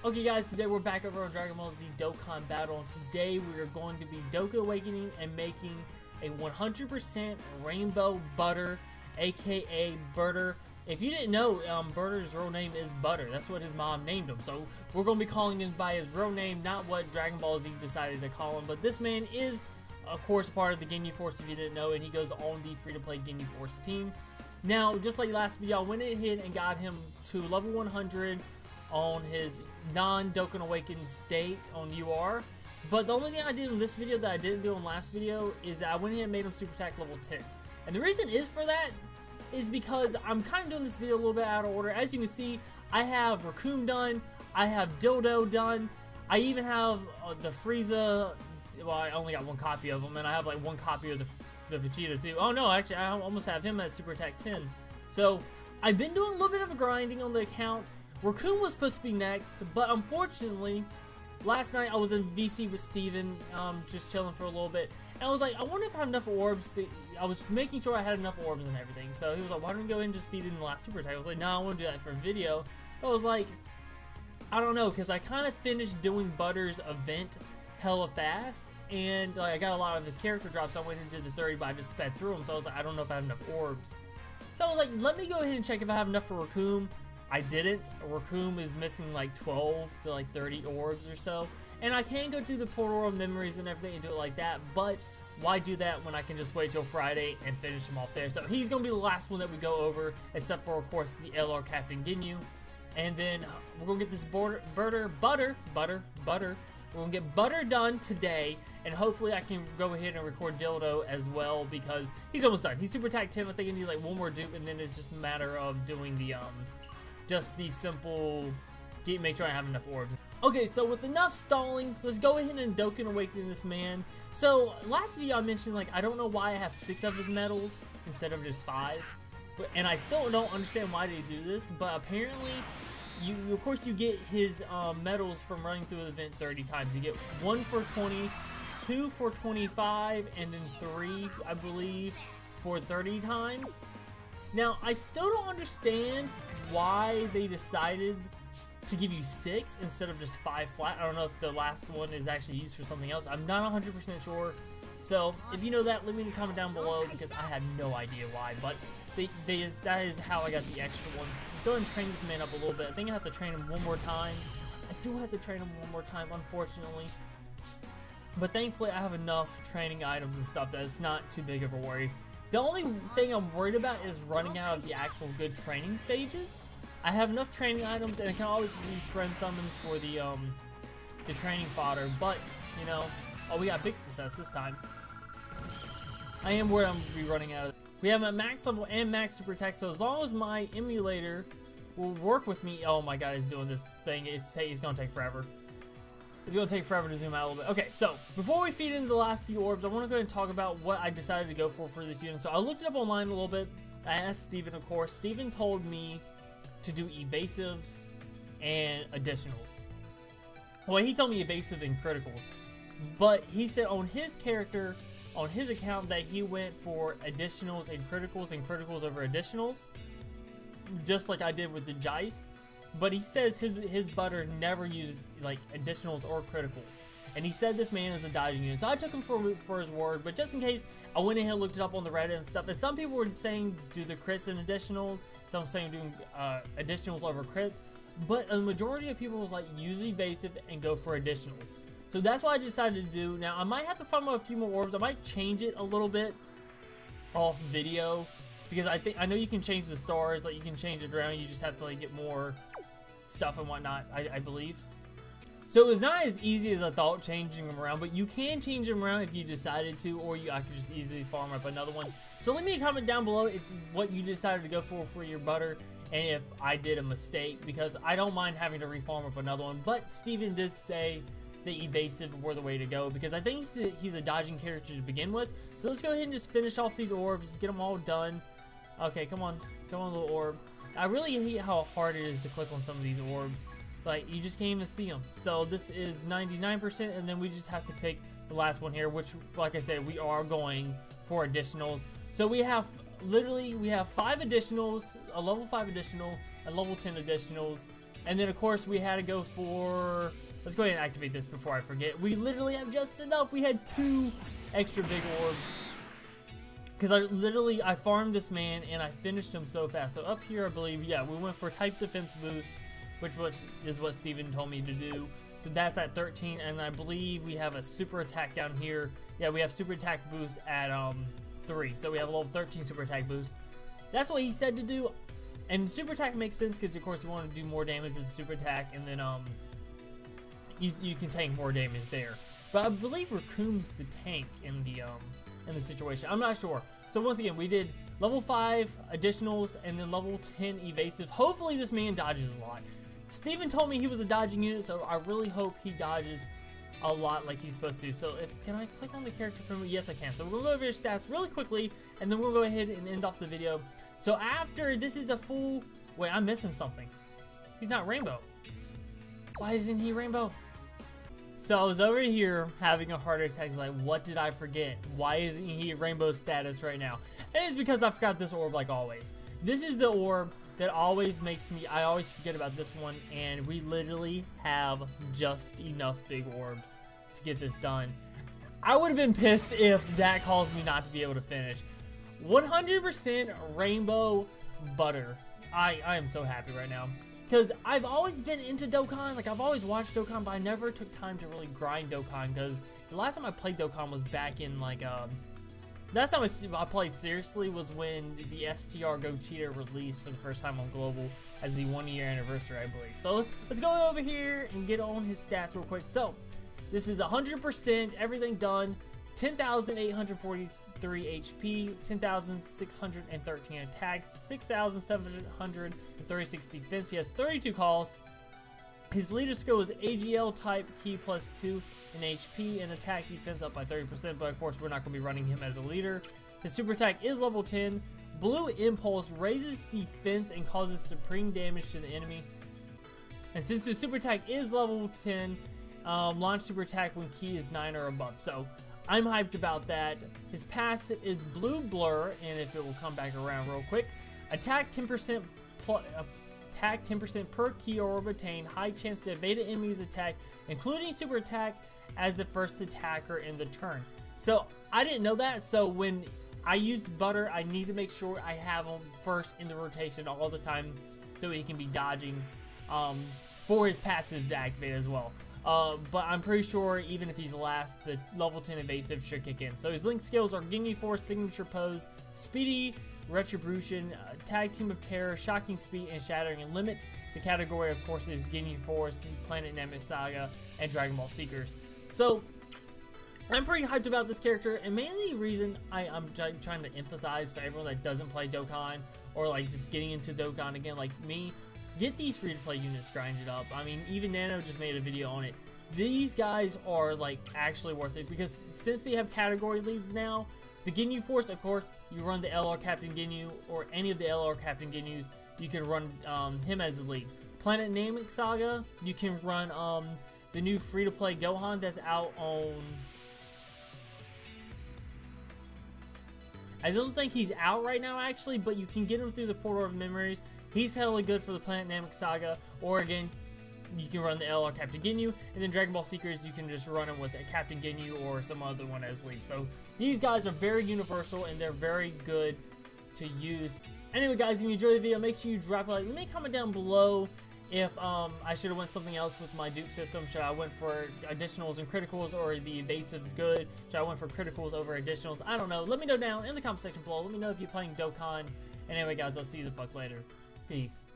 Okay guys, today we're back over on Dragon Ball Z Dokkan Battle, and today we are going to be Dokkan Awakening and making a 100% Rainbow Butter, aka Burter. If you didn't know, Burter's real name is Butter. That's what his mom named him. So we're going to be calling him by his real name, not what Dragon Ball Z decided to call him. But this man is, of course, part of the Ginyu Force, if you didn't know, and he goes on the free-to-play Ginyu Force team. Now, just like last video, I went ahead and got him to level 100 on his non-Dokkan Awakened state on UR. But the only thing I did in this video that I didn't do in last video is that I went ahead and made him Super Attack level 10. And the reason is for that is because I'm kind of doing this video a little bit out of order. As you can see, I have Raccoon done, I have Dildo done, I even have the Frieza. Well, I only got one copy of him, and I have like one copy of the Vegeta too. Oh no, actually I almost have him as Super Attack 10. So I've been doing a little bit of a grinding on the account. Raccoon was supposed to be next, but unfortunately, last night I was in VC with Steven, just chilling for a little bit, and I was like, I wonder if I have enough orbs I was making sure I had enough orbs and everything. So he was like, why don't you go ahead and just feed in the last Super Attack? I was like, no, I want to do that for a video. But I was like, I don't know, because I kind of finished doing Butter's event hella fast, and like I got a lot of his character drops. So I went and did the 30, but I just sped through them. So I was like, I don't know if I have enough orbs. So I was like, let me go ahead and check if I have enough for Raccoon. I didn't. Raccoon is missing like 12 to like 30 orbs or so. And I can go through the portal of memories and everything and do it like that, but why do that when I can just wait till Friday and finish him off there? So he's going to be the last one that we go over, except for, of course, the LR Captain Ginyu. And then we're going to get this Butter. We're going to get Butter done today, and hopefully I can go ahead and record Dildo as well, because he's almost done. He's Super Attack 10. I think I need like one more dupe, and then it's just a matter of doing the just the simple make sure I have enough orbs. Okay, so with enough stalling, let's go ahead and Dokkan Awaken this man. So last video I mentioned, like, I don't know why I have 6 of his medals instead of just 5, and I still don't understand why they do this. But apparently, of course you get his medals from running through the event 30 times. You get 1 for 20, 2 for 25, and then 3, I believe, for 30 times. Now I still don't understand why they decided to give you 6 instead of just 5 flat. I don't know if the last one is actually used for something else. I'm not 100% sure. So if you know that, let me know in the comment down below, because I have no idea why. But that is how I got the extra one. Just go ahead and train this man up a little bit. I think I have to train him one more time. I do have to train him one more time, unfortunately. But thankfully, I have enough training items and stuff that it's not too big of a worry. The only thing I'm worried about is running out of the actual good training stages. I have enough training items, and I can always just use friend summons for the training fodder. But you know, oh, we got big success this time. I am worried I'm gonna be running out of. We have a max level and max super attack, so as long as my emulator will work with me. Oh my god, it's doing this thing. It's gonna take forever. It's going to take forever to zoom out a little bit. Okay, so before we feed into the last few orbs, I want to go ahead and talk about what I decided to go for this unit. So I looked it up online a little bit. I asked Steven, of course. Steven told me to do evasives and additionals. Well, he told me evasive and criticals. But he said on his character, on his account, that he went for additionals and criticals over additionals. Just like I did with the Jice. But he says his Butter never uses like additionals or criticals, and he said this man is a dodging unit. So I took him for his word, but just in case, I went ahead and looked it up on the Reddit and stuff. And some people were saying do the crits and additionals. Some saying doing additionals over crits. But a majority of people was like use evasive and go for additionals. So that's what I decided to do. Now I might have to find a few more orbs. I might change it a little bit off video, because I know you can change the stars. Like you can change it around. You just have to like get more stuff and whatnot, I believe. So it was not as easy as I thought changing them around, but you can change them around if you decided to, or I could just easily farm up another one. So let me comment down below if what you decided to go for your Butter, and if I did a mistake, because I don't mind having to reform up another one. But Steven did say the evasive were the way to go, because I think he's a dodging character to begin with. So let's go ahead and just finish off these orbs, get them all done. Okay, come on little orb. I really hate how hard it is to click on some of these orbs. Like, you just can't even see them. So this is 99%, and then we just have to pick the last one here, which, like I said, we are going for additionals. So we have 5 additionals, a level 5 additional, a level 10 additionals, And then of course we had to go for, let's go ahead and activate this before I forget. We literally have just enough. We had 2 extra big orbs. Because I farmed this man and I finished him so fast. So up here, I believe, yeah, we went for type defense boost, which is what Steven told me to do. So that's at 13, and I believe we have a super attack down here. Yeah, we have super attack boost at 3. So we have a level 13 super attack boost. That's what he said to do. And super attack makes sense because of course you want to do more damage with super attack, and then you can tank more damage there. But I believe Raccoon's the tank in the situation. I'm not sure. So once again, we did level 5 additionals and then level 10 evasives. Hopefully this man dodges a lot. Steven told me he was a dodging unit, so I really hope he dodges a lot like he's supposed to. So can I click on the character for me? Yes, I can. So we're gonna go over his stats really quickly, and then we'll go ahead and end off the video. So after this is a full, wait, I'm missing something. He's not rainbow. Why isn't he rainbow? So I was over here having a heart attack, like, what did I forget? Why isn't he rainbow status right now? And it's because I forgot this orb like always. This is the orb that always makes me, I always forget about this one, and we literally have just enough big orbs to get this done. I would have been pissed if that caused me not to be able to finish. 100% rainbow Burter. I am so happy right now. Because I've always been into Dokkan, like I've always watched Dokkan, but I never took time to really grind Dokkan, because the last time I played Dokkan was back in like, last time I played seriously was when the STR Go Cheetah released for the first time on Global as the 1-year anniversary, I believe. So let's go over here and get on his stats real quick. So this is 100%, everything done. 10,843 HP, 10,613 attacks, 6,736 defense. He has 32 calls. His leader skill is AGL type key plus 2 in HP and attack defense up by 30%, but of course we're not going to be running him as a leader. His super attack is level 10. Blue Impulse raises defense and causes supreme damage to the enemy. And since the super attack is level 10, launch super attack when key is 9 or above. So I'm hyped about that. His passive is Blue Blur, and if it will come back around real quick, attack 10% attack 10% per key orb attained, high chance to evade an enemy's attack, including super attack, as the first attacker in the turn. So I didn't know that, so when I used Burter, I need to make sure I have him first in the rotation all the time so he can be dodging for his passives to activate as well. But I'm pretty sure even if he's last, the level 10 evasive should kick in. So his link skills are Ginyu Force, Signature Pose, Speedy, Retribution, Tag Team of Terror, Shocking Speed, and Shattering and Limit. The category, of course, is Ginyu Force, Planet Namek Saga, and Dragon Ball Seekers. So I'm pretty hyped about this character, and mainly the reason I'm trying to emphasize for everyone that doesn't play Dokkan, or like just getting into Dokkan again like me, get these free-to-play units grinded up. I mean, even Nano just made a video on it. These guys are like actually worth it, because since they have category leads now, the Ginyu Force, of course, you run the LR Captain Ginyu, or any of the LR Captain Ginyus, you can run him as a lead. Planet Namek Saga, you can run the new free-to-play Gohan that's out on... I don't think he's out right now actually, but you can get him through the Portal of Memories. He's hella good for the Planet Namek Saga, or again, you can run the LR Captain Ginyu, and then Dragon Ball Seekers, you can just run him with a Captain Ginyu or some other one as lead. So these guys are very universal and they're very good to use. Anyway guys, if you enjoyed the video, make sure you drop a like. Let me comment down below if I should have went something else with my dupe system. Should I went for additionals and criticals, or the evasives good? Should I went for criticals over additionals? I don't know. Let me know down in the comment section below. Let me know if you're playing Dokkan. And anyway guys, I'll see you the fuck later. Peace.